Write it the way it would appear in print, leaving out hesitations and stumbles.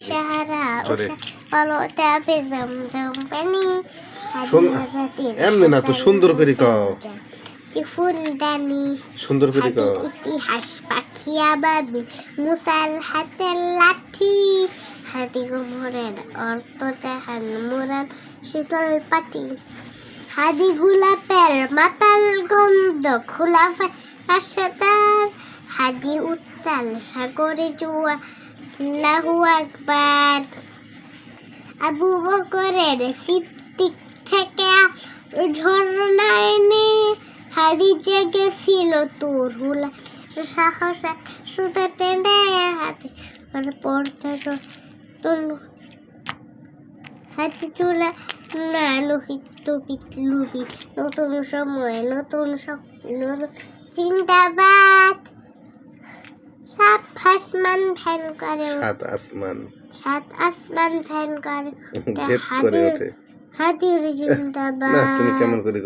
সাহারা জোরে। পালোতে জমজম পানি এমনি না তো, সুন্দর করে কও। কি ফুলদানি সুন্দর করে কও। ইতিহাস পাখিয়া বাবি মুসার হাতের লাঠি হাতি গুমরের অর্থ জাহান মুরান শীতল পাটি হাদি গোলাপের মাতাল গন্ধ খোলা পাশে তার হাদি উত্তাল সাগরে জোয়া আল্লাহু আকবার আবু বকরের সিদ্দিক থেকে ঝর্ণায় নে হাদি জেগেছিল তোর হুলা সাহসে সুতে টেনে হাতে পড়তে হাতি চুলা না লোহিত লুবি নতুন সময় নতুন স্বপ্ন জিন্দাবাদ সাত আসমান ফ্যান করে সাত আসমান ফ্যান করে ভেদ করে ওঠে। হাতির না, জিন্দাবাদ তুমি কেমন করে